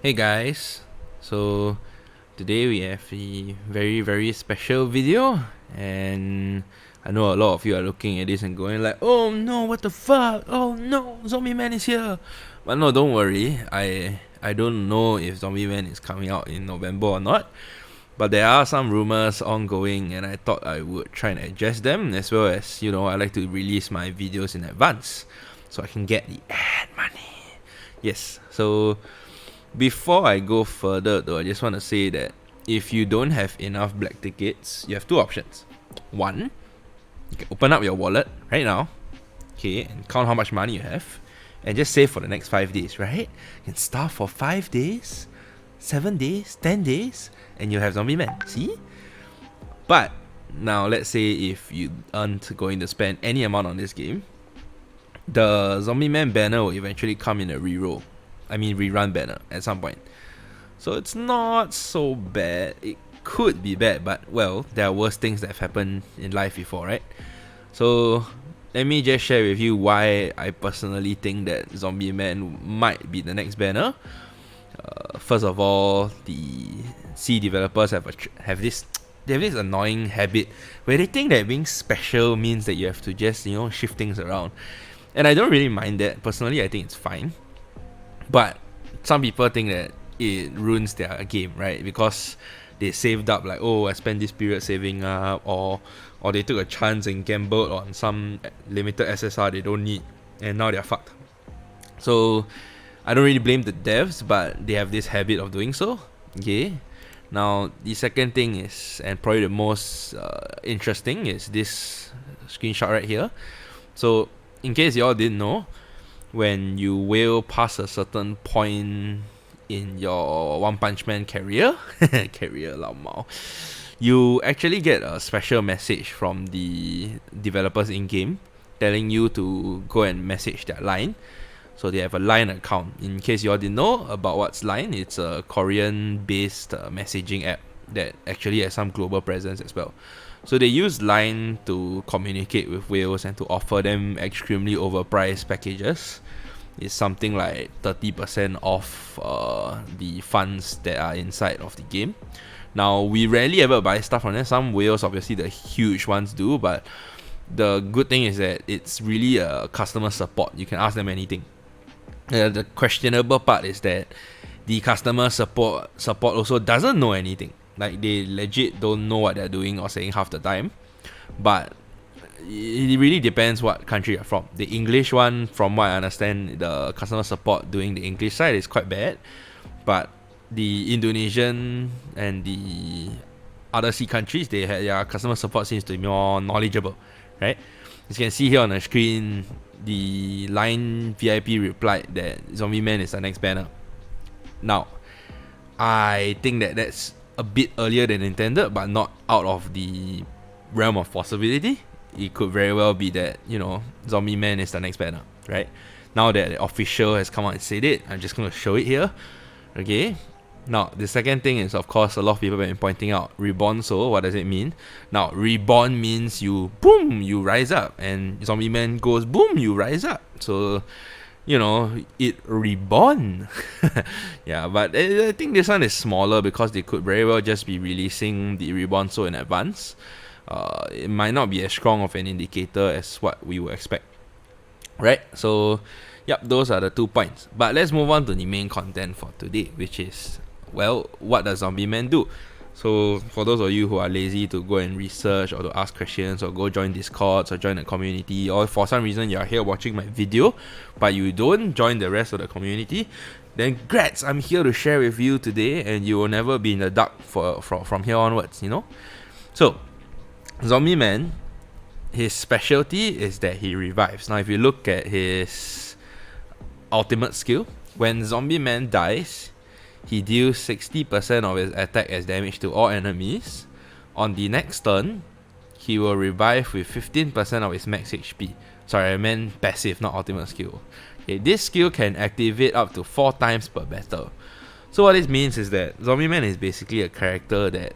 Hey guys, so today we have a very special video, and I know a lot of you are looking at this and going like, oh no, what the fuck, oh no, Zombieman is here. But no, don't worry, I don't know if Zombieman is coming out in November or not, but there are some rumors ongoing, and I thought I would try and address them, as well as, I like to release my videos in advance so I can get the ad money. Yes, so before I go further though, I just want to say that if you don't have enough black tickets, you have two options. One, you can open up your wallet right now, okay, and count how much money you have, and just save for the next 5 days, right? You can starve for 5 days, 7 days, 10 days, and you have Zombieman, see? But now let's say if you aren't going to spend any amount on this game, the Zombieman banner will eventually come in a rerun banner at some point. So it's not so bad. It could be bad, but well, there are worse things that have happened in life before, right? So let me just share with you why I personally think that Zombieman might be the next banner. First of all, the C developers have this annoying habit where they think that being special means that you have to just shift things around, and I don't really mind that. Personally, I think it's fine. But some people think that it ruins their game, right? Because they saved up, like, oh, I spent this period saving up, or they took a chance and gambled on some limited SSR they don't need, and now they're fucked. So I don't really blame the devs, but they have this habit of doing so. Okay. Now the second thing is, and probably the most interesting, is this screenshot right here. So in case y'all didn't know, when you whale past a certain point in your One Punch Man career, lao mao, you actually get a special message from the developers in game telling you to go and message their line. So they have a Line account. In case you all didn't know about what's Line, it's a Korean-based messaging app that actually has some global presence as well. So they use Line to communicate with whales and to offer them extremely overpriced packages. It's something like 30% off the funds that are inside of the game. Now, we rarely ever buy stuff from them. Some whales, obviously the huge ones do, but the good thing is that it's really a customer support. You can ask them anything. The questionable part is that the customer support also doesn't know anything. Like, they legit don't know what they're doing or saying half the time. But it really depends what country you're from. The English one, from what I understand, the customer support doing the English side is quite bad. But the Indonesian and the other sea countries, their customer support seems to be more knowledgeable, right? As you can see here on the screen, the Line VIP replied that Zombieman is the next banner. Now, I think that that's a bit earlier than intended, but not out of the realm of possibility. It could very well be that, Zombieman is the next banner, right? Now that the official has come out and said it, I'm just going to show it here. Okay. Now, the second thing is, of course, a lot of people have been pointing out reborn. So, what does it mean? Now, reborn means you rise up, and Zombieman goes boom, you rise up. So, it reborn. Yeah, but I think this one is smaller because they could very well just be releasing the reborn so in advance. It might not be as strong of an indicator as what we would expect, right? So, yep, those are the 2 points. But let's move on to the main content for today, which is, well, what does Zombieman do? So for those of you who are lazy to go and research or to ask questions or go join Discords or join a community, or for some reason you're here watching my video but you don't join the rest of the community, then grats, I'm here to share with you today, and you will never be in the dark from here onwards, So Zombieman, his specialty is that he revives. Now if you look at his ultimate skill, when Zombieman dies, he deals 60% of his attack as damage to all enemies. On the next turn, he will revive with 15% of his max HP. Sorry, I meant passive, not ultimate skill. Okay, this skill can activate up to 4 times per battle. So what this means is that Zombieman is basically a character that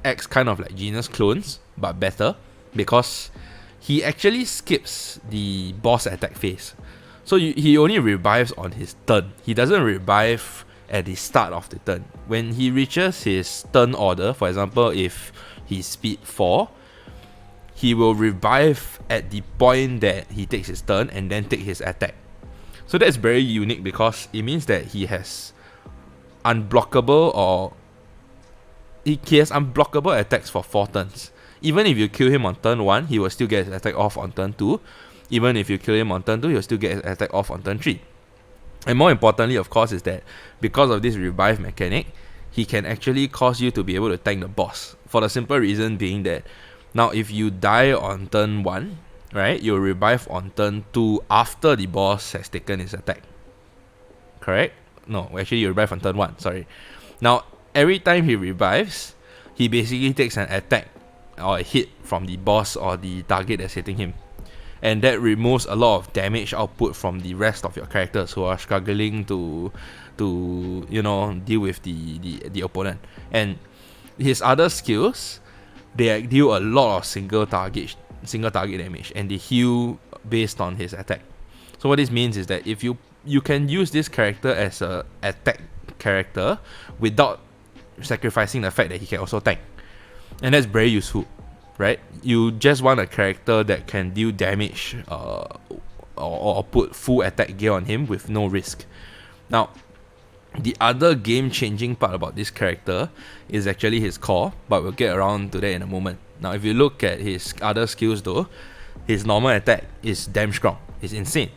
acts kind of like Genius clones, but better, because he actually skips the boss attack phase. So he only revives on his turn. He doesn't revive at the start of the turn. When he reaches his turn order, for example, if he's speed 4, he will revive at the point that he takes his turn and then take his attack. So that's very unique because it means that he has unblockable attacks for 4 turns. Even if you kill him on turn 1, he will still get his attack off on turn 2. Even if you kill him on turn 2, he'll still get his attack off on turn 3. And more importantly, of course, is that because of this revive mechanic, he can actually cause you to be able to tank the boss. For the simple reason being that now if you die on turn 1, right, you'll revive on turn 2 after the boss has taken his attack. Correct? No, actually you revive on turn 1, sorry. Now, every time he revives, he basically takes an attack or a hit from the boss or the target that's hitting him. And that removes a lot of damage output from the rest of your characters who are struggling to deal with the opponent. And his other skills, they deal a lot of single target damage, and they heal based on his attack. So what this means is that if you can use this character as a attack character without sacrificing the fact that he can also tank, and that's very useful, right? You just want a character that can deal damage or put full attack gear on him with no risk. Now, the other game-changing part about this character is actually his core, but we'll get around to that in a moment. Now, if you look at his other skills though, his normal attack is damn strong. It's insane.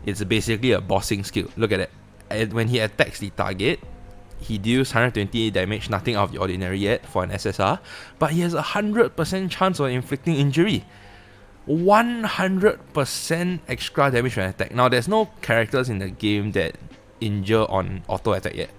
It's basically a bossing skill. Look at it. And when he attacks the target, he deals 120 damage, nothing out of the ordinary yet for an SSR, but he has a 100% chance of inflicting injury. 100% extra damage when attack. Now, there's no characters in the game that injure on auto attack yet.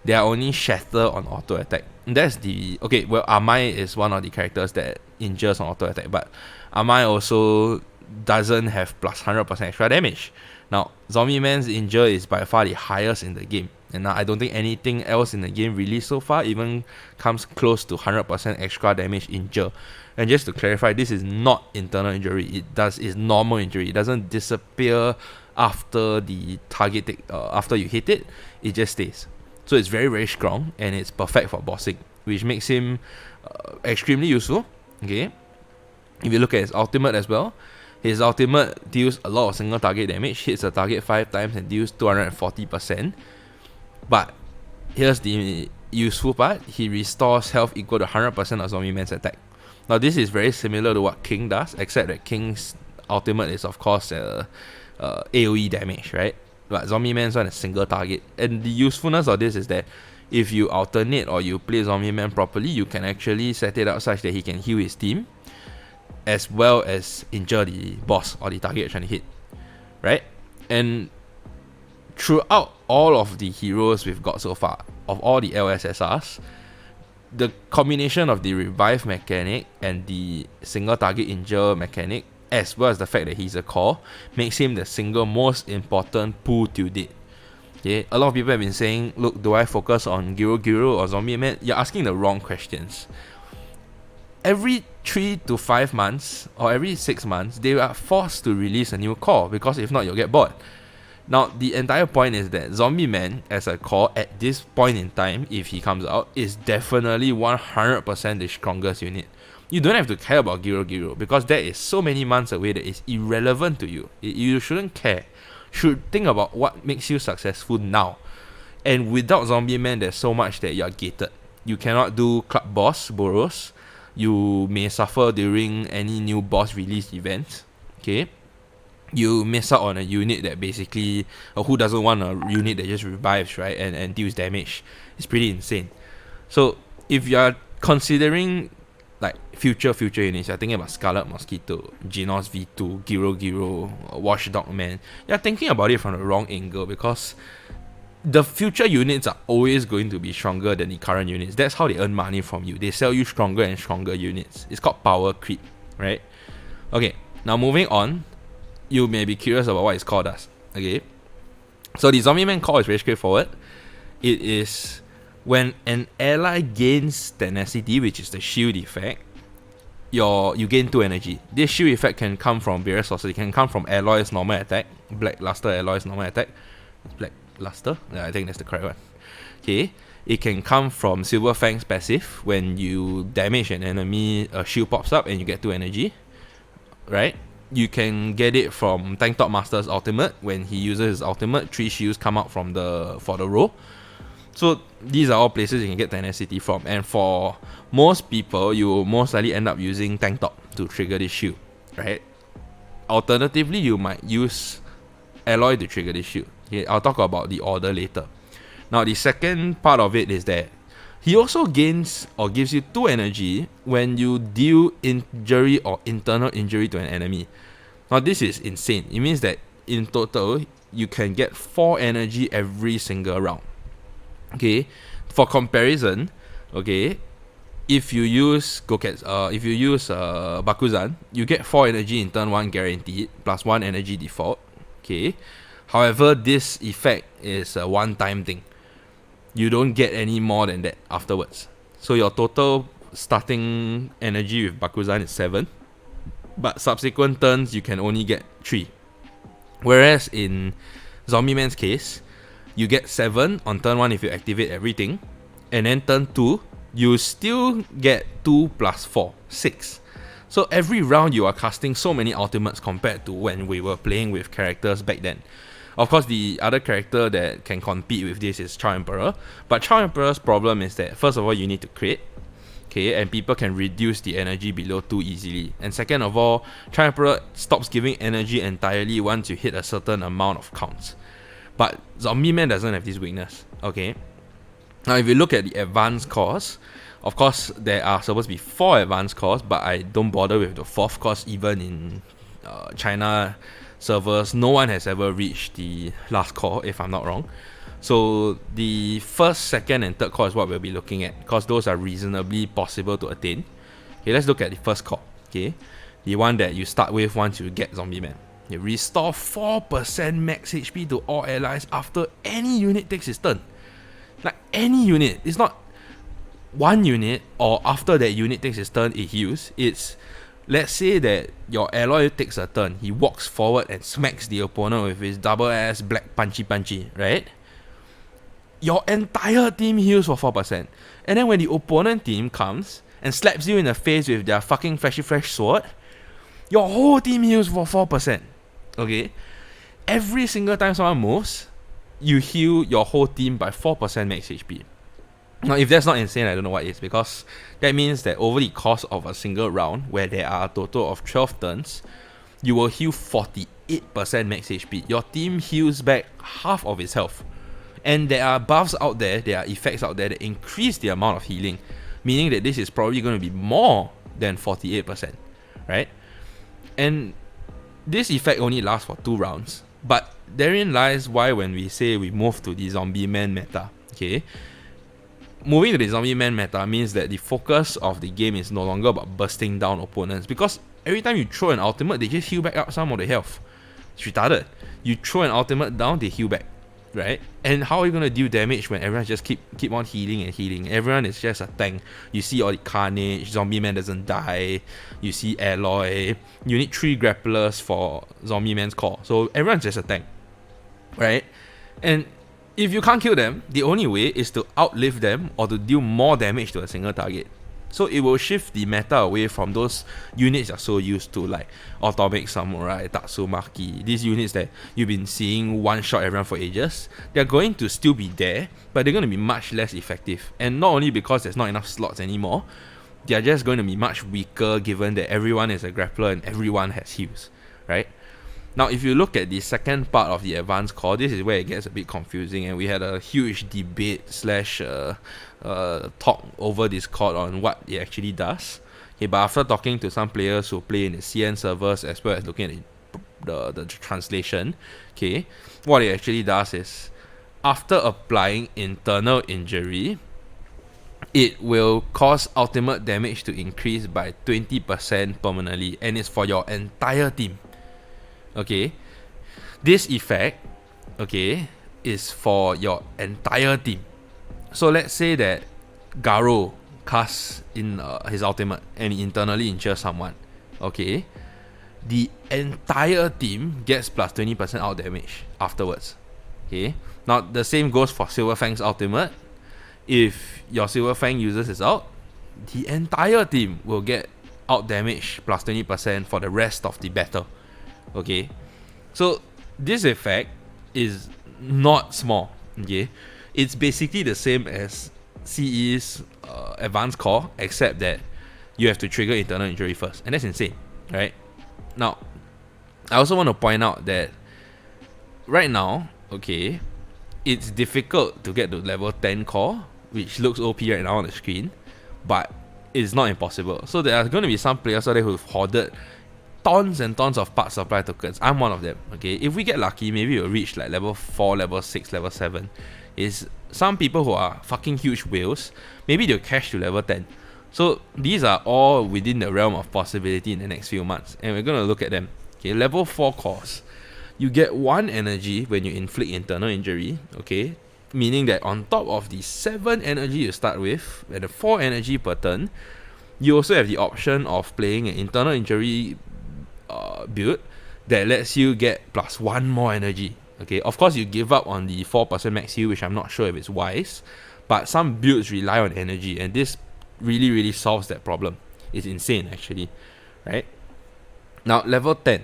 They are only shatter on auto attack. That's the okay. Well, Amai is one of the characters that injures on auto attack, but Amai also doesn't have plus 100% extra damage. Now, Zombieman's injure is by far the highest in the game, and I don't think anything else in the game released so far even comes close to 100% extra damage injure. And just to clarify, this is not internal injury. It's normal injury. It doesn't disappear after the target after you hit it. It just stays. So it's very, very strong, and it's perfect for bossing, which makes him extremely useful. Okay, if you look at his ultimate as well, his ultimate deals a lot of single target damage, hits a target 5 times and deals 240%. But here's the useful part: he restores health equal to 100% of Zombieman's attack. Now, this is very similar to what King does, except that King's ultimate is of course AoE damage, right? But Zombieman's one is single target. And the usefulness of this is that if you alternate or you play Zombieman properly, you can actually set it up such that he can heal his team as well as injure the boss or the target you're trying to hit, right? And throughout all of the heroes we've got so far, of all the LSSRs, the combination of the revive mechanic and the single target injure mechanic, as well as the fact that he's a core, makes him the single most important pull to date. Okay, a lot of people have been saying, look, do I focus on Garo or Zombieman? You're asking the wrong questions. Every 3 to 5 months or every 6 months, they are forced to release a new core, because if not, you'll get bored. Now, the entire point is that Zombieman as a core at this point in time, if he comes out, is definitely 100% the strongest unit. You don't have to care about Garo, because that is so many months away that it's irrelevant to you. You shouldn't care. Should think about what makes you successful now. And without Zombieman, there's so much that you're gated. You cannot do club boss, Boros. You may suffer during any new boss release events. Okay? You miss out on a unit that basically, who doesn't want a unit that just revives, right, and deals damage? It's pretty insane. So if you're considering like future units, you're thinking about Scarlet Mosquito, Genos V2, Garo, Watchdog Man, you're thinking about it from the wrong angle, because the future units are always going to be stronger than the current units. That's how they earn money from you. They sell you stronger and stronger units. It's called power creep, right? Okay, now moving on, you may be curious about what his core does. Okay, so the Zombieman core is very straightforward. It is when an ally gains tenacity, which is the shield effect, you gain 2 energy. This shield effect can come from various sources. It can come from Alloy's normal attack, Black Luster Alloy's normal attack. It's black. Luster. Yeah, I think that's the correct one. Okay, it can come from Silver Fang's passive. When you damage an enemy, a shield pops up and you get 2 energy, right? You can get it from Tank Top Master's ultimate. When he uses his ultimate, 3 shields come out from for the row. So these are all places you can get tenacity from, and for most people, you will most likely end up using Tank Top to trigger this shield, right? Alternatively, you might use Alloy to trigger this shield. Okay, I'll talk about the order later. Now, the second part of it is that he also gains or gives you 2 energy when you deal injury or internal injury to an enemy. Now, this is insane. It means that in total, you can get 4 energy every single round. Okay, for comparison, okay, if you use Gokatsu, if you use Bakuzan, you get 4 energy in turn 1 guaranteed, plus 1 energy default. Okay, however, this effect is a one-time thing. You don't get any more than that afterwards. So your total starting energy with Bakuzan is 7, but subsequent turns you can only get 3. Whereas in Zombieman's case, you get 7 on turn 1 if you activate everything, and then turn 2, you still get 2 plus 4, 6. So every round you are casting so many ultimates compared to when we were playing with characters back then. Of course, the other character that can compete with this is Chao Emperor, but Chao Emperor's problem is that, first of all, you need to crit, okay, and people can reduce the energy below 2 easily. And second of all, Chao Emperor stops giving energy entirely once you hit a certain amount of counts. But Zombieman doesn't have this weakness, okay? Now, if you look at the advanced cores, of course, there are supposed to be 4 advanced cores, but I don't bother with the 4th cause. Even in China servers, no one has ever reached the last core, if I'm not wrong. So the 1st, 2nd, and 3rd core is what we'll be looking at, because those are reasonably possible to attain. Okay, let's look at the 1st core, okay? The one that you start with once you get Zombieman. You restore 4% max HP to all allies after any unit takes its turn. Like, any unit. It's not one unit or after that unit takes its turn it heals. It's, let's say that your ally takes a turn, he walks forward and smacks the opponent with his double ass black punchy, right? Your entire team heals for 4%. And then when the opponent team comes and slaps you in the face with their fucking flashy fresh sword, your whole team heals for 4%. Okay? Every single time someone moves, you heal your whole team by 4% max HP. Now, if that's not insane, I don't know what is, because that means that over the course of a single round, where there are a total of 12 turns, you will heal 48% max HP. Your team heals back half of its health. And there are buffs out there, there are effects out there that increase the amount of healing, meaning that this is probably going to be more than 48%, right? And this effect only lasts for 2 rounds, but therein lies why when we say we move to the Zombieman meta, okay? Moving to the Zombieman meta means that the focus of the game is no longer about bursting down opponents, because every time you throw an ultimate, they just heal back up some of the health. It's retarded. You throw an ultimate down, they heal back, right? And how are you going to deal damage when everyone just keep on healing and healing? Everyone is just a tank. You see all the carnage, Zombieman doesn't die, you see alloy, you need 3 grapplers for Zombieman's core, so everyone's just a tank, right? And if you can't kill them, the only way is to outlive them or to deal more damage to a single target. So it will shift the meta away from those units you're so used to, like Atomic Samurai, Tatsumaki, these units that you've been seeing one-shot everyone for ages. They're going to still be there, but they're going to be much less effective. And not only because there's not enough slots anymore, they're just going to be much weaker given that everyone is a grappler and everyone has heals, right? Now, if you look at the second part of the advanced core, this is where it gets a bit confusing, and we had a huge debate / talk over Discord on what it actually does. Okay, but after talking to some players who play in the CN servers as well as looking at the translation, okay, what it actually does is, after applying internal injury, it will cause ultimate damage to increase by 20% permanently, and it's for your entire team. Okay, this effect, okay, is for your entire team. So let's say that Garo casts in his ultimate and he internally injures someone, okay, the entire team gets plus 20% out damage afterwards. Okay, now the same goes for Silver Fang's ultimate. If your Silver Fang uses his ult, the entire team will get out damage plus 20% for the rest of the battle. Okay, so this effect is not small. Okay, it's basically the same as CE's Advanced Core, except that you have to trigger internal injury first, and that's insane, right? Now, I also want to point out that right now, okay, it's difficult to get to level 10 core, which looks OP right now on the screen, but it's not impossible. So there are going to be some players out there who've hoarded tons and tons of part supply tokens. I'm one of them, okay? If we get lucky, maybe we'll reach like level 4, level 6, level 7. Is some people who are fucking huge whales, maybe they'll cash to level 10. So these are all within the realm of possibility in the next few months, and we're going to look at them. Okay, level 4 cores. You get 1 energy when you inflict internal injury, okay? Meaning that on top of the 7 energy you start with, and the 4 energy per turn, you also have the option of playing an internal injury build that lets you get plus 1 more energy. Okay, of course you give up on the 4% max heal, which I'm not sure if it's wise, but some builds rely on energy, and this really solves that problem. It's insane actually, right? Now level 10,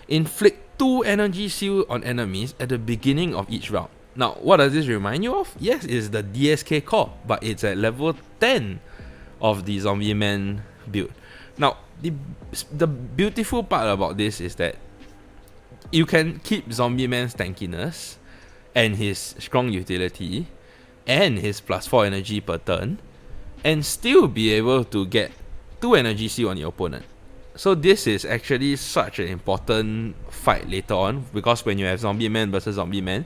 inflict 2 energy seal on enemies at the beginning of each round. Now what does this remind you of? Yes, it's the DSK core, but it's at level 10 of the Zombieman build. Now the beautiful part about this is that you can keep Zombieman's tankiness and his strong utility and his plus 4 energy per turn and still be able to get 2 energy seal on your opponent. So this is actually such an important fight later on, because when you have Zombieman versus Zombieman,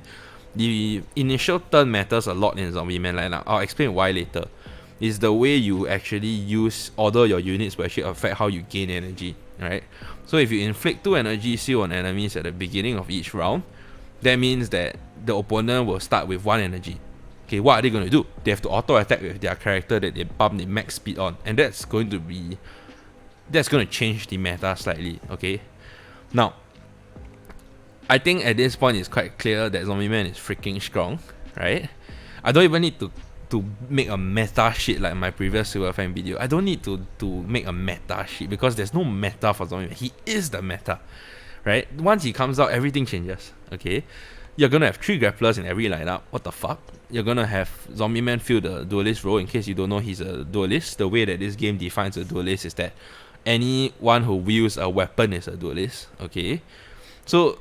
the initial turn matters a lot in Zombieman lineup. I'll explain why later. It's the way you actually order your units will actually affect how you gain energy, right? So if you inflict 2 energy seal on enemies at the beginning of each round, that means that the opponent will start with 1 energy. Okay, what are they going to do? They have to auto attack with their character that they pump the max speed on, and that's going to change the meta slightly. Okay, now I think at this point it's quite clear that Zombieman is freaking strong, right? I don't even need to make a meta shit like my previous Silver Fang video. I don't need to make a meta shit because there's no meta for Zombieman. He is the meta, right? Once he comes out, everything changes. Okay, you're gonna have 3 grapplers in every lineup. What the fuck? You're gonna have Zombieman fill the duelist role. In case you don't know, he's a duelist. The way that this game defines a duelist is that anyone who wields a weapon is a duelist. Okay, so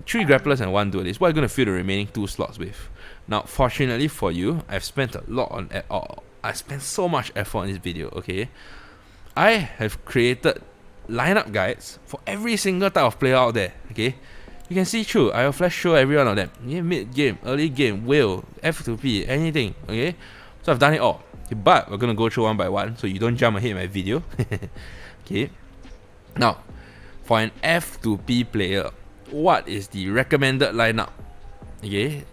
3 grapplers and 1 duelist. What are you gonna fill the remaining 2 slots with? Now, fortunately for you, I've spent a lot on I spent so much effort on this video. Okay, I have created lineup guides for every single type of player out there. Okay, you can see through. I will flash show every one of them. Yeah, mid game, early game, whale, F2P, anything. Okay, so I've done it all. Okay, but we're gonna go through one by one, so you don't jump ahead in my video. Okay, now for an F2P player, what is the recommended lineup? Okay,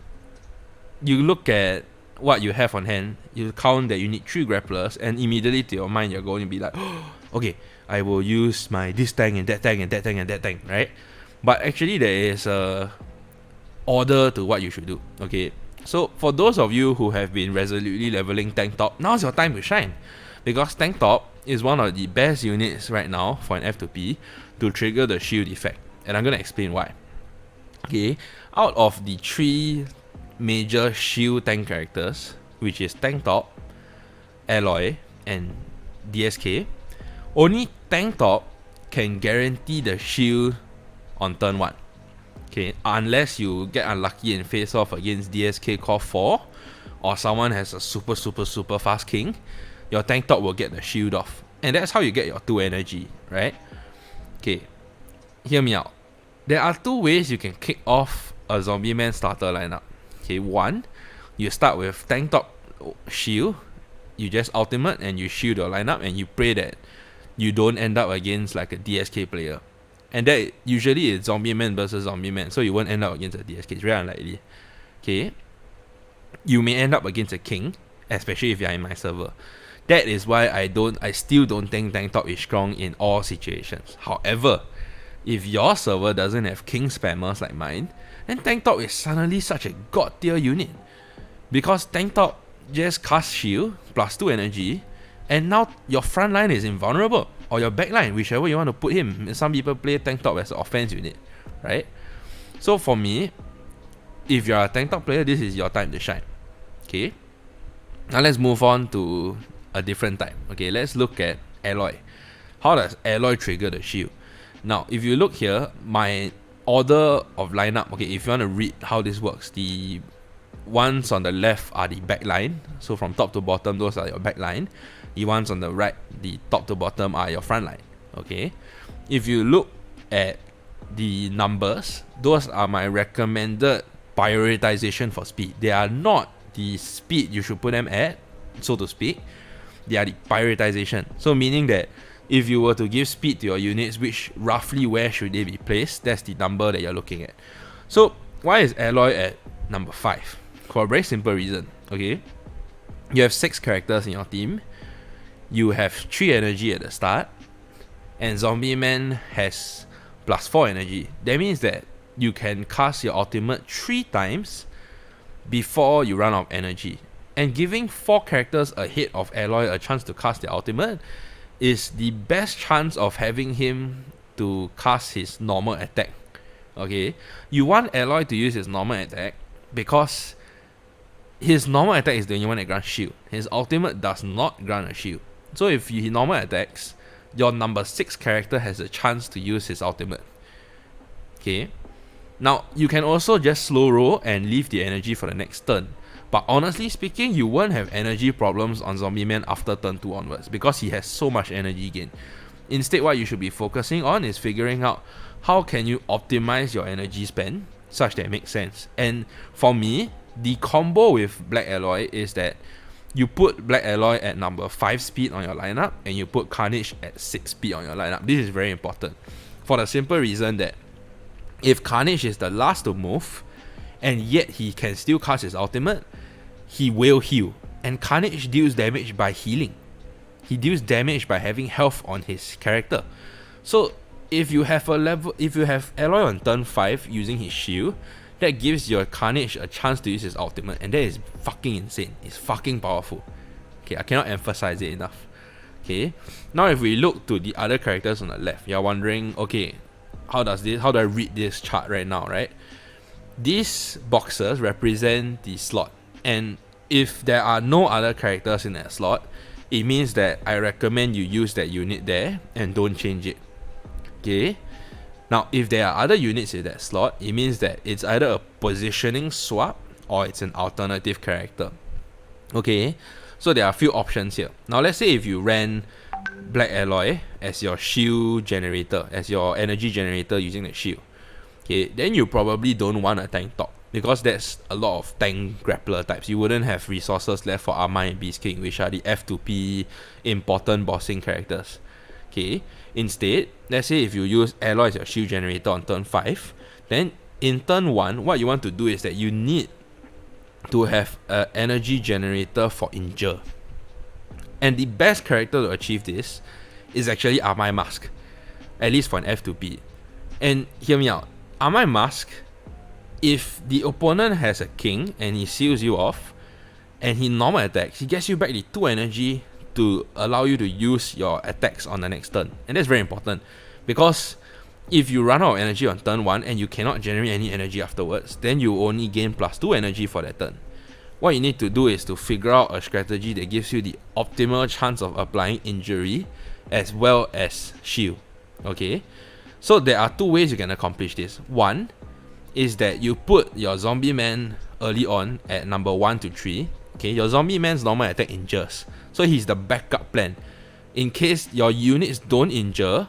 you look at what you have on hand, you count that you need 3 grapplers, and immediately to your mind you're going to be like, oh, okay, I will use my this tank and that tank and that tank and that tank, right? But actually there is a order to what you should do. Okay, so for those of you who have been resolutely leveling tank top, now's your time to shine, because tank top is one of the best units right now for an F2P to trigger the shield effect, and I'm going to explain why. Okay, out of the 3 major shield tank characters, which is tank top, alloy, and DSK, only tank top can guarantee the shield on turn 1. Okay, unless you get unlucky and face off against DSK Core 4, or someone has a super fast king, your tank top will get the shield off, and that's how you get your 2 energy, right? Okay, hear me out. There are 2 ways you can kick off a Zombieman starter lineup. Okay, 1, you start with tank top shield, you just ultimate and you shield your lineup, and you pray that you don't end up against like a DSK player. And that usually is Zombieman versus Zombieman, so you won't end up against a DSK. It's very unlikely. Okay, you may end up against a king, especially if you're in my server. That is why I still don't think tank top is strong in all situations. However, if your server doesn't have king spammers like mine, then Tank Top is suddenly such a god tier unit. Because Tank Top just casts shield plus 2 energy, and now your front line is invulnerable, or your back line, whichever you want to put him. Some people play Tank Top as an offense unit, right? So for me, if you're a Tank Top player, this is your time to shine. Okay, now let's move on to a different type. Okay, let's look at Alloy. How does Alloy trigger the shield? Now, if you look here, my order of lineup, okay, if you want to read how this works, the ones on the left are the back line. So from top to bottom, those are your back line. The ones on the right, the top to bottom, are your front line. Okay, if you look at the numbers, those are my recommended prioritization for speed. They are not the speed you should put them at, so to speak. They are the prioritization. So meaning that if you were to give speed to your units, which roughly where should they be placed, that's the number that you're looking at. So why is Alloy at number 5? For a very simple reason. Okay, you have 6 characters in your team, you have 3 energy at the start, and Zombieman has plus 4 energy. That means that you can cast your ultimate 3 times before you run out of energy. And giving 4 characters ahead of Alloy a chance to cast their ultimate is the best chance of having him to cast his normal attack. Okay, you want Alloy to use his normal attack because his normal attack is the only one that grants shield. His ultimate does not grant a shield. So if he normal attacks, your number 6 character has a chance to use his ultimate. Okay, now you can also just slow roll and leave the energy for the next turn. But honestly speaking, you won't have energy problems on Zombieman after turn 2 onwards because he has so much energy gain. Instead, what you should be focusing on is figuring out how can you optimize your energy spend such that it makes sense. And for me, the combo with Black Alloy is that you put Black Alloy at number 5 speed on your lineup and you put Carnage at 6 speed on your lineup. This is very important for the simple reason that if Carnage is the last to move and yet he can still cast his ultimate, he will heal. And Carnage deals damage by healing. He deals damage by having health on his character. So if you have Alloy on turn 5 using his shield, that gives your Carnage a chance to use his ultimate, and that is fucking insane. It's fucking powerful. Okay, I cannot emphasize it enough. Okay, now if we look to the other characters on the left, you're wondering, okay, how do I read this chart right now, right? These boxes represent the slot, and if there are no other characters in that slot, it means that I recommend you use that unit there and don't change it. Okay, now if there are other units in that slot, it means that it's either a positioning swap or it's an alternative character. Okay, so there are a few options here. Now let's say if you ran Black Alloy as your shield generator, as your energy generator using the shield, okay, then you probably don't want a Tank Top because that's a lot of tank grappler types. You wouldn't have resources left for Armai and Beast King, which are the F2P important bossing characters. Okay, instead, let's say if you use Alloy as your shield generator on turn 5, then in turn 1, what you want to do is that you need to have an energy generator for Injure. And the best character to achieve this is actually Armai Mask, at least for an F2P. And hear me out, Armai Mask, if the opponent has a king and he seals you off and he normal attacks, he gets you back the 2 energy to allow you to use your attacks on the next turn. And that's very important because if you run out of energy on turn 1 and you cannot generate any energy afterwards, then you only gain plus 2 energy for that turn. What you need to do is to figure out a strategy that gives you the optimal chance of applying injury as well as shield. Okay, so there are 2 ways you can accomplish this. One is that you put your Zombieman early on at number 1 to 3. Okay, your Zombieman's normal attack injures, so he's the backup plan. In case your units don't injure,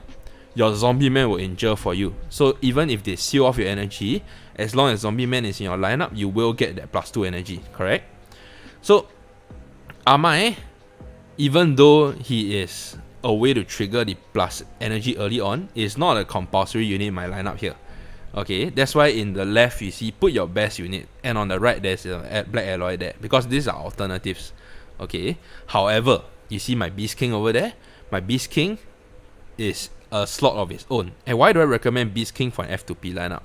your Zombieman will injure for you. So even if they seal off your energy, as long as Zombieman is in your lineup, you will get that plus 2 energy, correct? So Armai, even though he is a way to trigger the plus energy early on, is not a compulsory unit in my lineup here. Okay, that's why in the left you see put your best unit, and on the right there's a Black Alloy there, because these are alternatives. Okay, however, you see my Beast King over there? My Beast King is a slot of its own. And why do I recommend Beast King for an F2P lineup?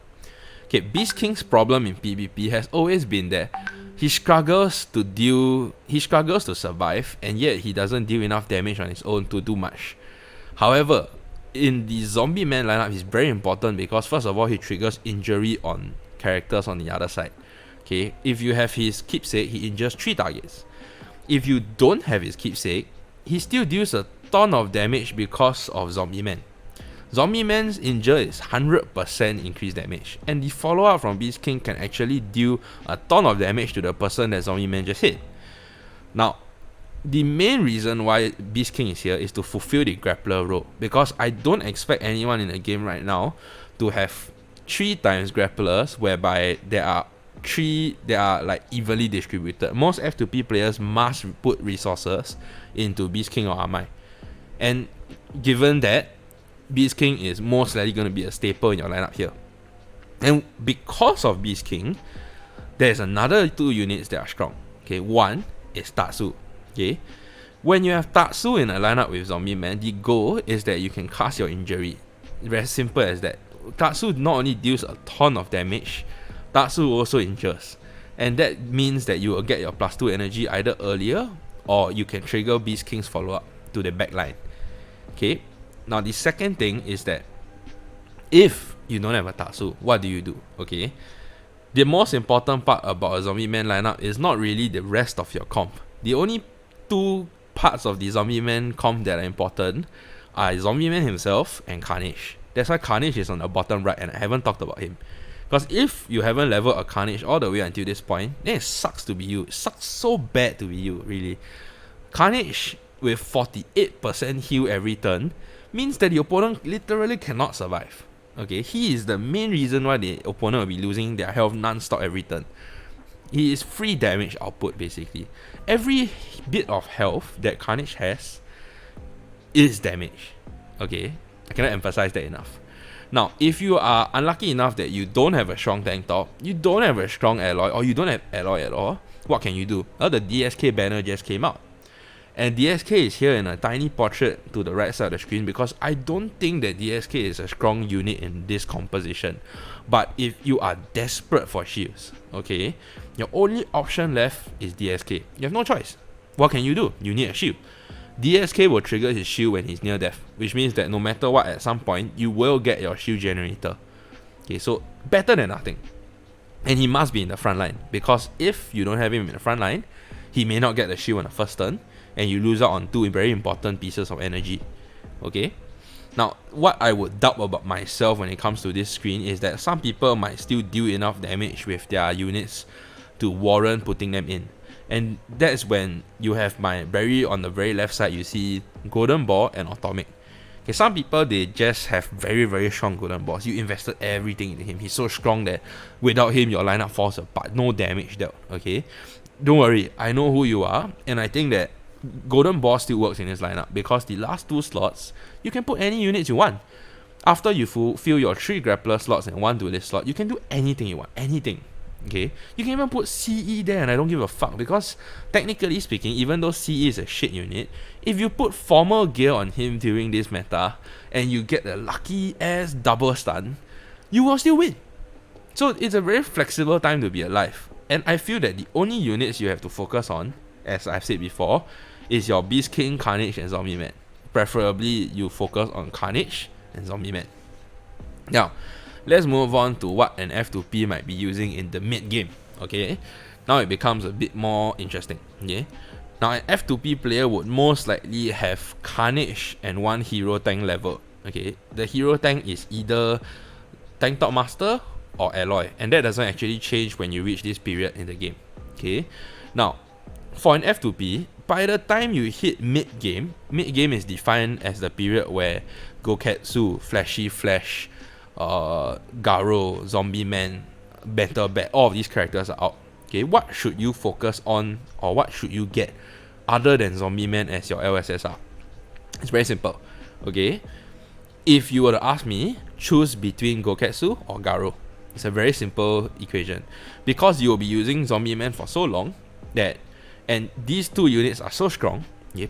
Okay, Beast King's problem in PvP has always been that he struggles to survive, and yet he doesn't deal enough damage on his own to do much. However, in the Zombieman lineup, he's very important because first of all, he triggers injury on characters on the other side. Okay, if you have his keepsake, he injures 3 targets. If you don't have his keepsake, he still deals a ton of damage because of Zombieman. Zombieman's injure is 100% increased damage, and the follow-up from Beast King can actually deal a ton of damage to the person that Zombieman just hit. Now, the main reason why Beast King is here is to fulfill the grappler role, because I don't expect anyone in the game right now to have 3 times grapplers whereby there are like evenly distributed. Most F2P players must put resources into Beast King or Amai, and given that Beast King is most likely going to be a staple in your lineup here. And because of Beast King, there's another 2 units that are strong. Okay, one is Tatsu. Okay, when you have Tatsu in a lineup with Zombieman, the goal is that you can cast your injury. Very simple as that. Tatsu not only deals a ton of damage, Tatsu also injures. And that means that you will get your +2 energy either earlier, or you can trigger Beast King's follow-up to the backline. Okay, now the second thing is that if you don't have a Tatsu, what do you do? Okay, the most important part about a Zombieman lineup is not really the rest of your comp. The only 2 parts of the Zombieman comp that are important are Zombieman himself and Carnage. That's why Carnage is on the bottom right, and I haven't talked about him. Because if you haven't leveled a Carnage all the way until this point, then it sucks to be you. It sucks so bad to be you, really. Carnage with 48% heal every turn means that the opponent literally cannot survive. Okay, he is the main reason why the opponent will be losing their health non-stop every turn. He is free damage output, basically. Every bit of health that Carnage has is damage. Okay, I cannot emphasize that enough. Now, if you are unlucky enough that you don't have a strong tank top, you don't have a strong alloy, or you don't have alloy at all, what can you do? Well, the DSK banner just came out. And DSK is here in a tiny portrait to the right side of the screen because I don't think that DSK is a strong unit in this composition. But if you are desperate for shields, okay, your only option left is DSK. You have no choice. What can you do? You need a shield. DSK will trigger his shield when he's near death, which means that no matter what, at some point, you will get your shield generator. Okay, so better than nothing. And he must be in the front line, because if you don't have him in the front line, he may not get the shield on the first turn, and you lose out on 2 very important pieces of energy. Okay? Now, what I would doubt about myself when it comes to this screen is that some people might still deal enough damage with their units to warrant putting them in. And that's when you have on the very left side, you see Golden Ball and Atomic. Okay, some people, they just have very, very strong Golden Balls. You invested everything into him. He's so strong that without him, your lineup falls apart. No damage dealt, okay? Don't worry, I know who you are, and I think that Golden Ball still works in this lineup because the last 2 slots, you can put any units you want. After you fulfill your 3 grappler slots and 1 duelist slot, you can do anything you want, anything. Okay, you can even put CE there, and I don't give a fuck, because technically speaking, even though CE is a shit unit, if you put formal gear on him during this meta and you get a lucky ass double stun, you will still win. So it's a very flexible time to be alive, and I feel that the only units you have to focus on, as I've said before, is your Beast King, Carnage, and Zombieman. Preferably you focus on Carnage and Zombieman. Now, let's move on to what an F2P might be using in the mid game. Okay, now it becomes a bit more interesting. Okay, now an F2P player would most likely have Carnage and 1 hero tank level. Okay, the hero tank is either Tank Top Master or Alloy, and that doesn't actually change when you reach this period in the game. Okay, now for an F2P, by the time you hit mid game is defined as the period where Gokatsu, Flashy Flash, Garo, Zombieman, Better Bet, all of these characters are out. Okay, what should you focus on, or what should you get other than Zombieman as your LSSR? It's very simple. Okay, if you were to ask me, choose between Gokatsu or Garo. It's a very simple equation, because you will be using Zombieman for so long that, and these 2 units are so strong,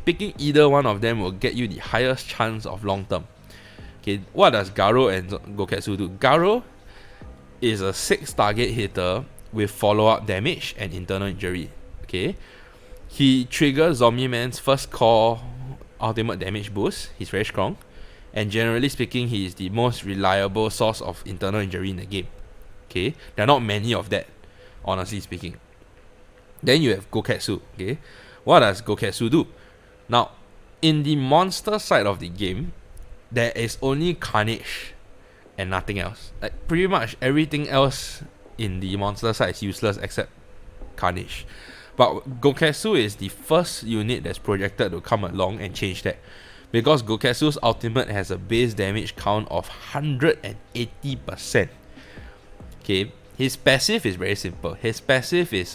picking either one of them will get you the highest chance of long term. Okay, what does Garo and Gokatsu do? Garo is a 6 target hitter with follow-up damage and internal injury. Okay, he triggers Zombieman's first core ultimate damage boost. He's very strong, and generally speaking, he is the most reliable source of internal injury in the game. Okay, there are not many of that, honestly speaking. Then you have Gokatsu. Okay, what does Gokatsu do? Now, in the monster side of the game, there is only Carnage and nothing else. Like, pretty much everything else in the monster side is useless except Carnage. But Gokatsu is the first unit that's projected to come along and change that, because Gokatsu's ultimate has a base damage count of 180%. Okay, his passive is very simple. His passive is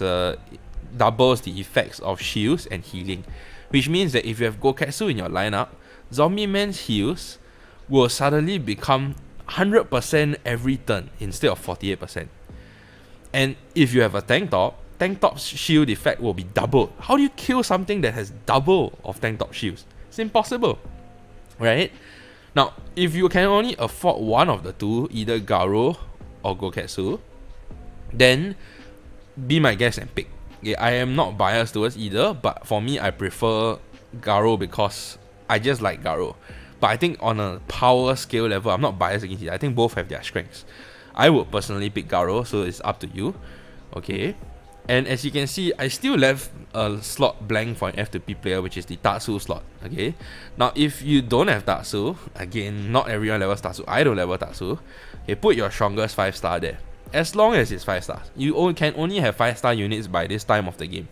doubles the effects of shields and healing, which means that if you have Gokatsu in your lineup, Zombieman's heals will suddenly become 100% every turn instead of 48%. And if you have a tank top's shield effect will be doubled. How do you kill something that has double of tank top shields? It's impossible, right? Now, if you can only afford one of the two, either Garo or Gokatsu, then be my guest and pick. Okay, I am not biased towards either, but for me, I prefer Garo because I just like Garo. But I think on a power scale level, I'm not biased against it. I think both have their strengths. I would personally pick Garo, so it's up to you. Okay. And as you can see, I still left a slot blank for an F2P player, which is the Tatsu slot. Okay. Now, if you don't have Tatsu, again, not everyone levels Tatsu. I don't level Tatsu. Okay, put your strongest 5-star there. As long as it's 5 stars. You can only have 5-star units by this time of the game.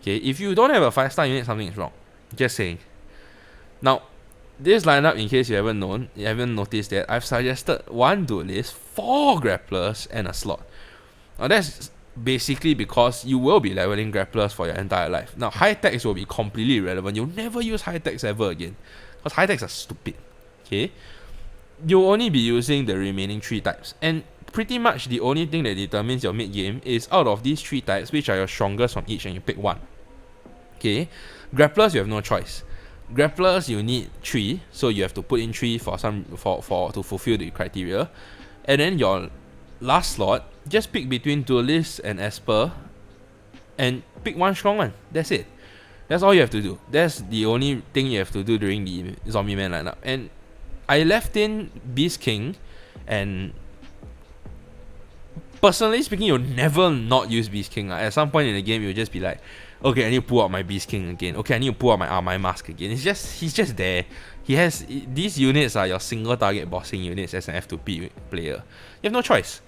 Okay, if you don't have a 5-star unit, something is wrong. Just saying. Now, this lineup, in case you haven't noticed that, I've suggested 1 duelist, 4 grapplers, and a slot. Now, that's basically because you will be leveling grapplers for your entire life. Now, high techs will be completely irrelevant. You'll never use high techs ever again, because high techs are stupid. Okay, you'll only be using the remaining 3 types, and pretty much the only thing that determines your mid game is out of these 3 types, which are your strongest from each, and you pick 1. Okay, grapplers, you have no choice. Grapplers, you need 3, so you have to put in 3 for to fulfill the criteria. And then your last slot, just pick between duelist and esper, and pick 1 strong one. That's it. That's all you have to do. That's the only thing you have to do during the Zombieman lineup. And I left in Beast King, and personally speaking, you'll never not use Beast King. At some point in the game, you'll just be like, okay, I need to pull out my Beast King again. Okay, I need to pull out my mask again. He's just there. These units are your single target bossing units as an F2P player. You have no choice.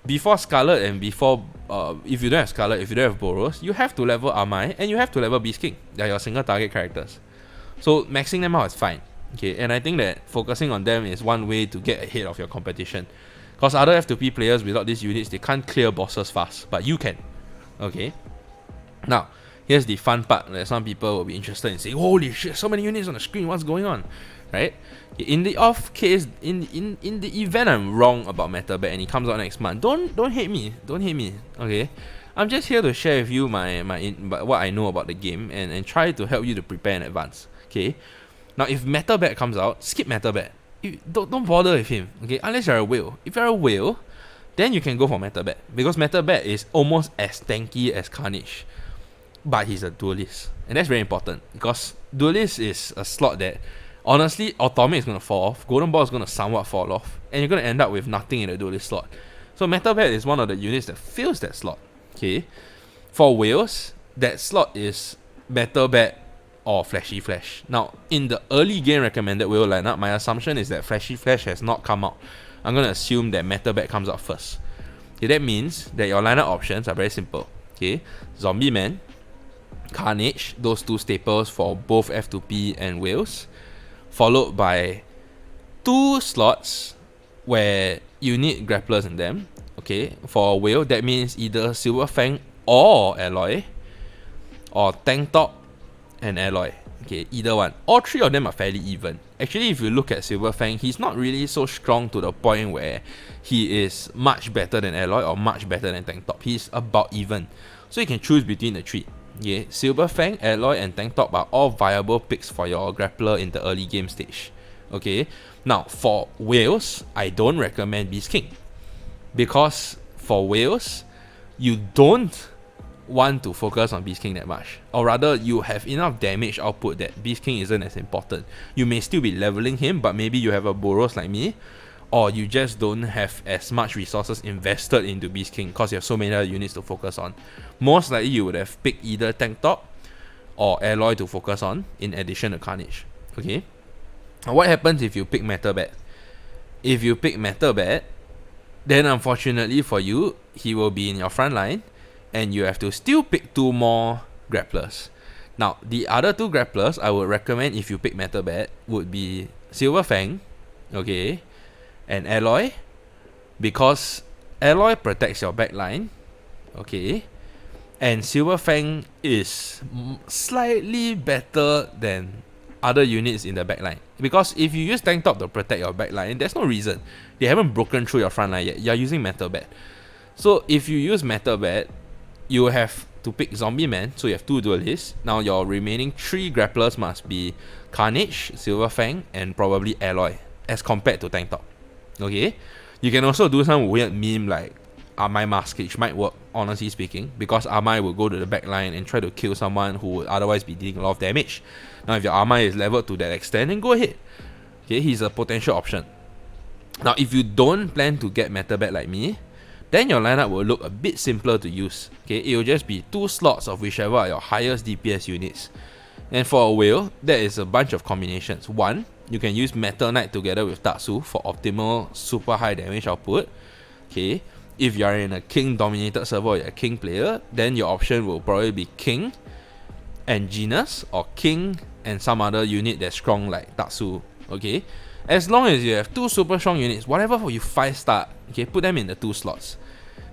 Before Scarlet and before, if you don't have Scarlet, if you don't have Boros, you have to level Amai and you have to level Beast King. They're your single target characters. So maxing them out is fine. Okay, and I think that focusing on them is one way to get ahead of your competition. Because other F2P players without these units, they can't clear bosses fast, but you can. Okay. Now, here's the fun part that some people will be interested in saying, holy shit, so many units on the screen, what's going on? Right? In the off case, in the event I'm wrong about Meta Bet and it comes out next month, don't hate me. Don't hate me. Okay? I'm just here to share with you what I know about the game and try to help you to prepare in advance. Okay? Now, if Meta Bet comes out, skip Meta Bet. Don't bother with him, okay? Unless you're a whale. If you're a whale, then you can go for Meta Bet, because Meta Bet is almost as tanky as Carnage, but he's a duelist, and that's very important because duelist is a slot that honestly Atomic is gonna fall off, Golden Ball is gonna somewhat fall off, and you're gonna end up with nothing in the duelist slot. So Meta Bet is one of the units that fills that slot. Okay, for whales, that slot is Meta Bet or Flashy Flash. Now, in the early game recommended whale lineup, my assumption is that Flashy Flash has not come out. I'm going to assume that Meta Bet comes out first. Okay, that means that your lineup options are very simple. Okay, Zombieman, Carnage, those 2 staples for both F2P and whales, followed by 2 slots where you need grapplers in them. Okay, for a whale, that means either Silver Fang or Alloy, or Tank Top and Alloy. Okay, either one. All 3 of them are fairly even. Actually, if you look at Silver Fang, he's not really so strong to the point where he is much better than Alloy or much better than Tank Top. He's about even. So you can choose between the 3. Yeah, Silver Fang, Alloy, and Tank Top are all viable picks for your grappler in the early game stage. Okay, now for whales, I don't recommend Beast King, because for whales, you don't want to focus on Beast King that much, or rather you have enough damage output that Beast King isn't as important. You may still be leveling him, but maybe you have a Boros like me, or you just don't have as much resources invested into Beast King because you have so many other units to focus on. Most likely you would have picked either Tank Top or Alloy to focus on in addition to Carnage. Okay, now what happens if you pick Metal Bat? If you pick Metal Bat, then unfortunately for you, he will be in your front line and you have to still pick 2 more grapplers. Now the other 2 grapplers I would recommend if you pick Metal Bat would be Silver Fang, okay, and Alloy, because Alloy protects your backline, okay, and Silver Fang is slightly better than other units in the backline. Because if you use Tank Top to protect your backline, there's no reason. They haven't broken through your front line yet. You're using Metal Bat. So if you use Metal Bat, you have to pick Zombieman, so you have 2 duelists. Now your remaining 3 grapplers must be Carnage, Silver Fang, and probably Alloy, as compared to Tank Top. Okay? You can also do some weird meme like Amai Mask, which might work, honestly speaking, because Amai will go to the back line and try to kill someone who would otherwise be dealing a lot of damage. Now if your Amai is leveled to that extent, then go ahead. Okay, he's a potential option. Now if you don't plan to get Metal Bat like me, then your lineup will look a bit simpler to use. Okay, it will just be 2 slots of whichever are your highest DPS units. And for a whale, there is a bunch of combinations. 1, you can use Metal Knight together with Tatsu for optimal super high damage output. Okay, if you are in a King dominated server or you're a King player, then your option will probably be King and Genus, or King and some other unit that's strong like Tatsu. Okay, as long as you have 2 super strong units, whatever for you 5-star, okay, put them in the 2 slots.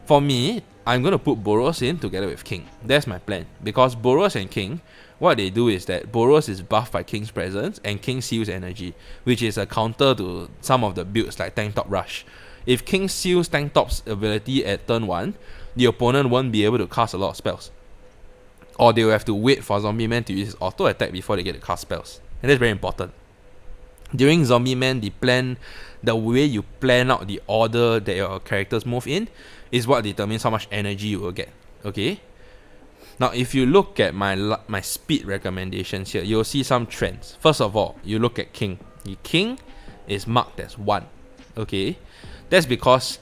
For me, I'm going to put Boros in together with King. That's my plan, because Boros and King, what they do is that Boros is buffed by King's presence and King seals energy, which is a counter to some of the builds like Tank Top Rush. If King seals Tank Top's ability at turn 1, the opponent won't be able to cast a lot of spells, or they will have to wait for Zombieman to use his auto attack before they get to cast spells, and that's very important. During Zombieman, the way you plan out the order that your characters move in is what determines how much energy you will get. Okay. Now, if you look at my speed recommendations here, you'll see some trends. First of all, you look at King. The King is marked as 1. Okay, that's because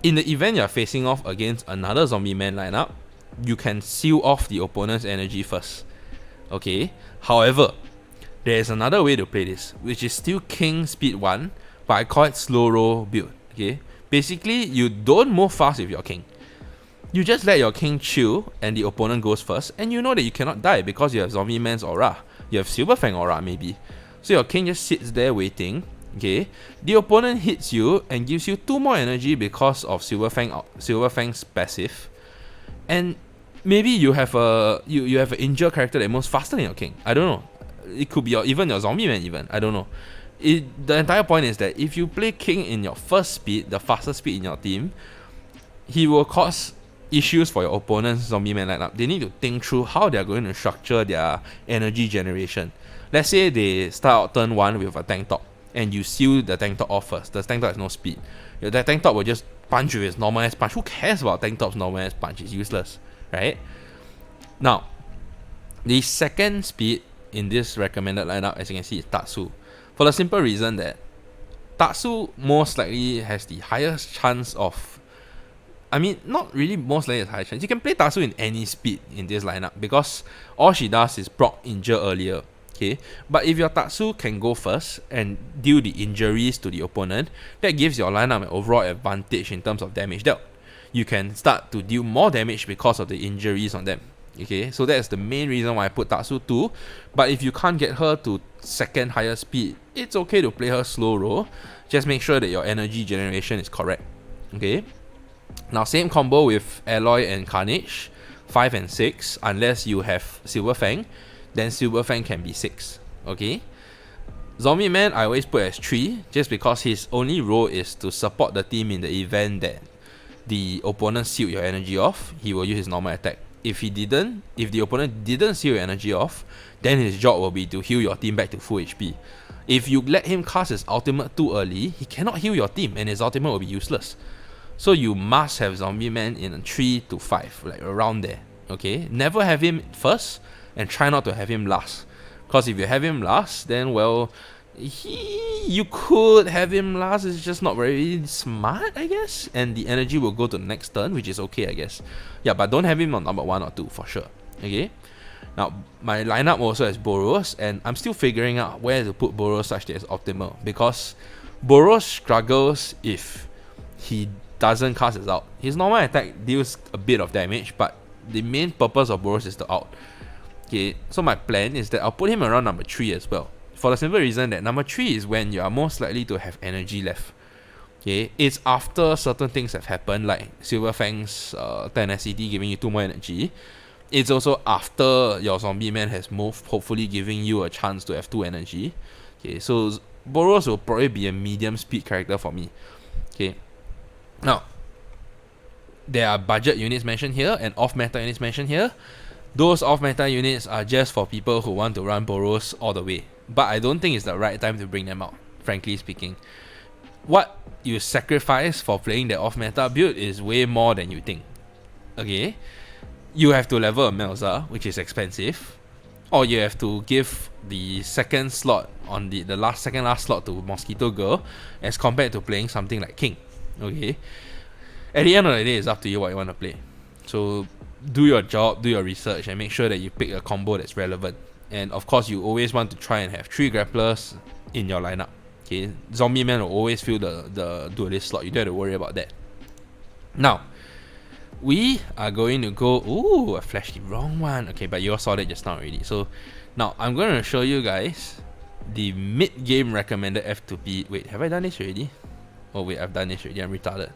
in the event you're facing off against another Zombieman lineup, you can seal off the opponent's energy first. Okay. However, there is another way to play this, which is still King speed 1, but I call it slow roll build. Okay, basically you don't move fast with your King. You just let your King chill and the opponent goes first, and you know that you cannot die because you have Zombieman's aura. You have Silver Fang aura maybe. So your King just sits there waiting. Okay, the opponent hits you and gives you 2 more energy because of Silver Fang's passive, and maybe you have a you have an injured character that moves faster than your King. I don't know. It could be even your Zombieman even. I don't know. The entire point is that if you play King in your first speed, the fastest speed in your team, he will cause issues for your opponent's Zombieman lineup. They need to think through how they are going to structure their energy generation. Let's say they start out turn 1 with a Tank Top, and you seal the Tank Top off first. The Tank Top has no speed. The Tank Top will just punch with its normal ass punch. Who cares about Tank Top's normal ass punch? It's useless, right? Now, the second speed in this recommended lineup, as you can see, is Tatsu. For the simple reason that Tatsu most likely has the highest chance of, not really most likely has high chance. You can play Tatsu in any speed in this lineup because all she does is proc injure earlier. Okay, but if your Tatsu can go first and deal the injuries to the opponent, that gives your lineup an overall advantage in terms of damage dealt. You can start to deal more damage because of the injuries on them. Okay, so that's the main reason why I put Tatsu 2. But if you can't get her to second higher speed, it's okay to play her slow roll. Just make sure that your energy generation is correct. Okay, now same combo with Alloy and Carnage, 5 and 6, unless you have Silver Fang, then Silver Fang can be 6. Okay, Zombieman I always put as 3, just because his only role is to support the team in the event that the opponent sealed your energy off. He will use his normal attack. if the opponent didn't seal your energy off, then his job will be to heal your team back to full HP. If you let him cast his ultimate too early, he cannot heal your team and his ultimate will be useless. So you must have Zombieman in 3 to 5, like around there. Okay, never have him first and try not to have him last. Because if you have him last, then well, you could have him last, it's just not very smart, I guess. And the energy will go to the next turn, which is okay, I guess. Yeah, but don't have him on number 1 or 2 for sure. Okay. Now, my lineup also has Boros, and I'm still figuring out where to put Boros such that it's optimal. Because Boros struggles if he doesn't cast his ult. His normal attack deals a bit of damage, but the main purpose of Boros is the ult. Okay, so my plan is that I'll put him around number 3 as well. For the simple reason that number 3 is when you are most likely to have energy left. Okay, it's after certain things have happened, like Silver Fang's tenacity giving you 2 more energy. It's also after your zombie man has moved, hopefully giving you a chance to have 2 energy. Okay, so Boros will probably be a medium speed character for me. Okay, now there are budget units mentioned here and off-meta units mentioned here. Those off-meta units are just for people who want to run Boros all the way. But I don't think it's the right time to bring them out, frankly speaking. What you sacrifice for playing the off-meta build is way more than you think. Okay? You have to level a Melza, which is expensive. Or you have to give the second slot on the second last slot to Mosquito Girl as compared to playing something like King. Okay? At the end of the day, it's up to you what you want to play. So do your job, do your research, and make sure that you pick a combo that's relevant. And of course, you always want to try and have 3 grapplers in your lineup. Okay, Zombieman will always fill the duelist slot. You don't have to worry about that. Now, we are going to go... Ooh, I flashed the wrong one. Okay, but you all saw that just now already. So, now, I'm going to show you guys the mid-game recommended F2P... Wait, have I done this already? Oh, wait, I've done this already. I'm retarded.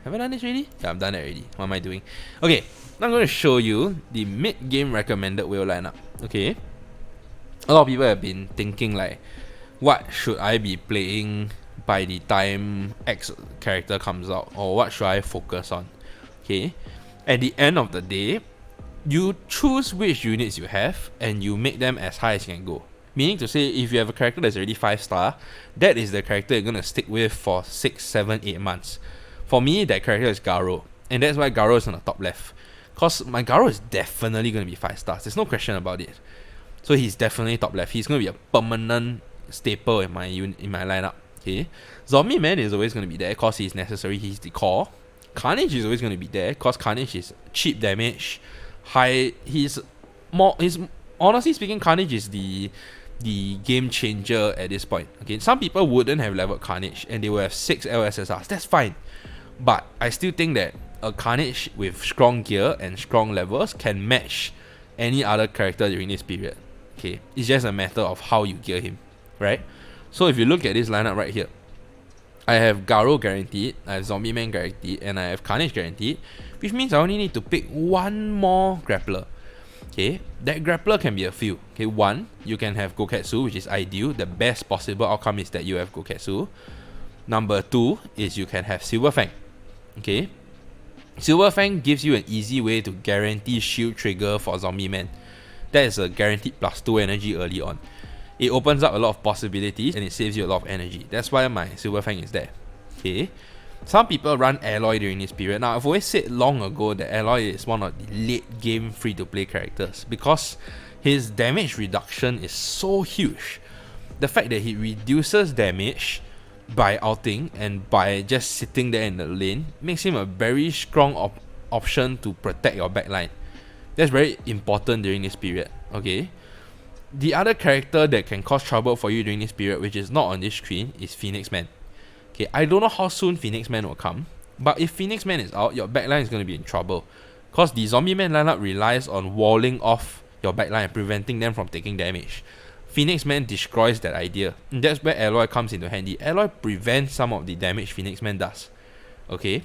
Have I done this already? Yeah, I've done it already. What am I doing? Okay, now I'm going to show you the mid-game recommended whale lineup. Okay, a lot of people have been thinking like, what should I be playing by the time X character comes out, or what should I focus on? Okay, at the end of the day, you choose which units you have and you make them as high as you can go. Meaning to say, if you have a character that's already 5-star, that is the character you're going to stick with for 6, 7, 8 months. For me, that character is Garo, and that's why Garo is on the top left. Because my Garo is definitely going to be 5 stars, there's no question about it. So he's definitely top left. He's going to be a permanent staple in my lineup. Okay, Zombieman is always going to be there because he's necessary, he's the core. Carnage is always going to be there because Carnage is cheap damage, high. He's honestly speaking, Carnage is the game changer at this point. Okay, some people wouldn't have leveled Carnage and they will have 6 LSSRs. That's fine. But I still think that a Carnage with strong gear and strong levels can match any other character during this period. Okay, it's just a matter of how you gear him, right? So if you look at this lineup right here, I have Garo guaranteed, I have Zombieman guaranteed, and I have Carnage guaranteed, which means I only need to pick 1 more grappler. Okay, that grappler can be a few. Okay, 1, you can have Gokatsu, which is ideal. The best possible outcome is that you have Gokatsu. Number 2 is you can have Silver Fang. Okay, Silver Fang gives you an easy way to guarantee shield trigger for Zombieman. That is a guaranteed +2 energy early on. It opens up a lot of possibilities and it saves you a lot of energy. That's why my Silver Fang is there. Okay, some people run Alloy during this period. Now, I've always said long ago that Alloy is one of the late game free-to-play characters because his damage reduction is so huge. The fact that he reduces damage by ulting and by just sitting there in the lane makes him a very strong option to protect your backline. That's very important during this period. Okay, the other character that can cause trouble for you during this period, which is not on this screen, is Phoenix Man. Okay, I don't know how soon Phoenix Man will come, but if Phoenix Man is out, your backline is going to be in trouble because the Zombieman lineup relies on walling off your backline and preventing them from taking damage. Phoenix Man destroys that idea, and that's where Alloy comes into handy. Alloy prevents some of the damage Phoenix Man does. Okay,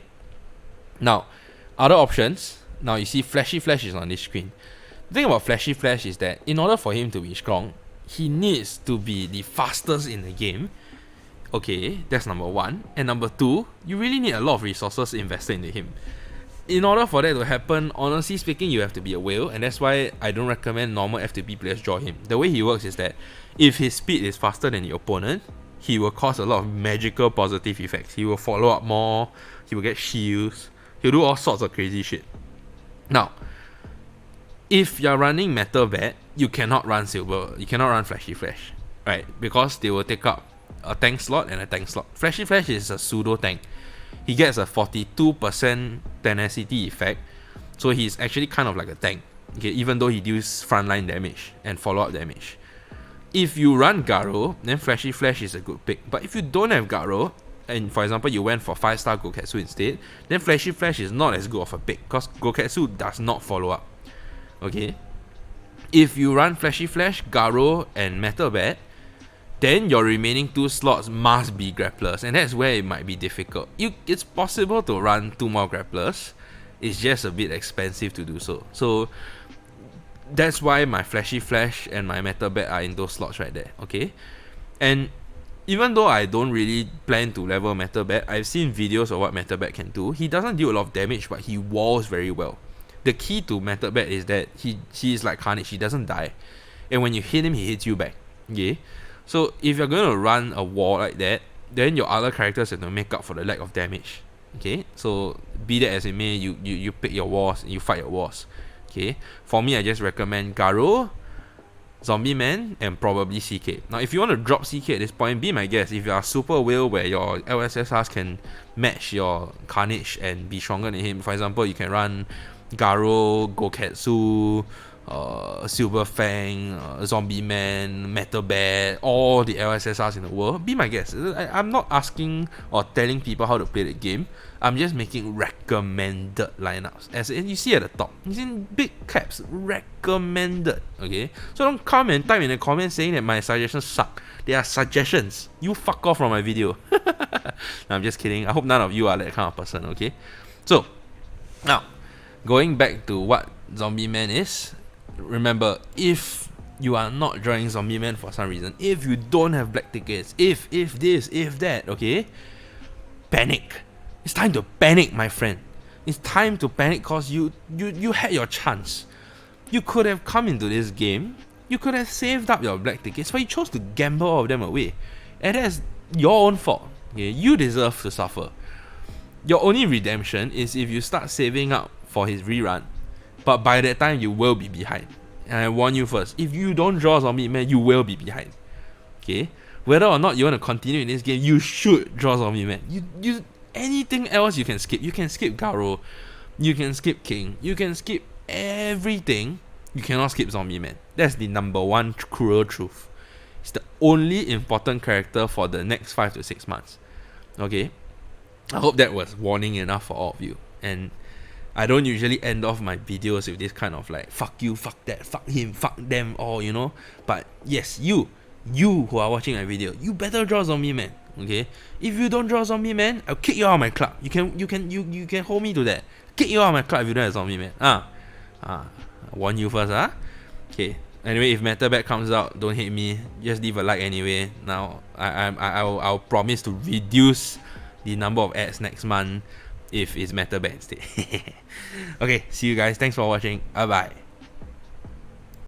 now other options. Now you see Flashy Flash is on this screen. The thing about Flashy Flash is that in order for him to be strong, he needs to be the fastest in the game. Okay, that's number 1. And number 2, you really need a lot of resources invested into him. in order for that to happen, honestly speaking, you have to be a whale, and that's why I don't recommend normal F2P players draw him. The way he works is that if his speed is faster than the opponent, he will cause a lot of magical positive effects. He will follow up more, he will get shields, he'll do all sorts of crazy shit. Now, if you're running Metal Bat, you cannot run Silver, you cannot run Flashy Flash, right? Because they will take up a tank slot and a tank slot. Flashy Flash is a pseudo tank. He gets a 42% tenacity effect, so he's actually kind of like a tank, okay, even though he deals frontline damage and follow-up damage. If you run Garo, then Flashy Flash is a good pick. But if you don't have Garo, and for example you went for 5-star Gokatsu instead, then Flashy Flash is not as good of a pick, because Gokatsu does not follow up. Okay? If you run Flashy Flash, Garo, and Metal Bat, then your remaining 2 slots must be grapplers, and that's where it might be difficult. It's possible to run 2 more grapplers, it's just a bit expensive to do so. So that's why my Flashy Flash and my Metal Bat are in those slots right there, okay? And even though I don't really plan to level Metal Bat, I've seen videos of what Metal Bat can do. He doesn't deal a lot of damage, but he walls very well. The key to Metal Bat is that he is like Carnage, he doesn't die. And when you hit him, he hits you back, okay? So if you're going to run a wall like that, then your other characters have to make up for the lack of damage. Okay, so be that as it may, you pick your wars, you fight your wars. Okay, for me I just recommend Garo, Zombieman, and probably CK. Now if you want to drop CK at this point, be my guest. If you are super whale where your LSSRs can match your Carnage and be stronger than him, for example you can run Garo, Gokatsu, Silver Fang, Zombieman, Metal Bat, all the LSSRs in the world, be my guest. I'm not asking or telling people how to play the game. I'm just making recommended lineups. As you see at the top, it's in big caps, recommended. Okay, so don't come and type in the comments saying that my suggestions suck. They are suggestions. You fuck off from my video. No, I'm just kidding. I hope none of you are that kind of person. Okay, so now going back to what Zombieman is. Remember, if you are not drawing Zombieman for some reason, if you don't have black tickets, if this, if that, okay, panic. It's time to panic, my friend. It's time to panic because you had your chance. You could have come into this game, you could have saved up your black tickets, but you chose to gamble all of them away. And that's your own fault. Okay? You deserve to suffer. Your only redemption is if you start saving up for his rerun. But by that time, you will be behind. And I warn you first, if you don't draw Zombieman, you will be behind. Okay? Whether or not you want to continue in this game, you should draw Zombieman. You anything else you can skip. You can skip Garo. You can skip King. You can skip everything. You cannot skip Zombieman. That's the number one cruel truth. It's the only important character for the next 5 to 6 months. Okay? I hope that was warning enough for all of you. And I don't usually end off my videos with this kind of like fuck you, fuck that, fuck him, fuck them all, you know. But yes, you who are watching my video, you better draw Zombieman. Okay? If you don't draw Zombieman, I'll kick you out of my club. You can hold me to that. Kick you out of my club if you don't have Zombieman. I warn you first, Okay. Anyway, if Metal Bat comes out, don't hate me. Just leave a like anyway. Now I'll promise to reduce the number of ads next month if it's Metal Bat instead. Okay, see you guys. Thanks for watching. Bye bye.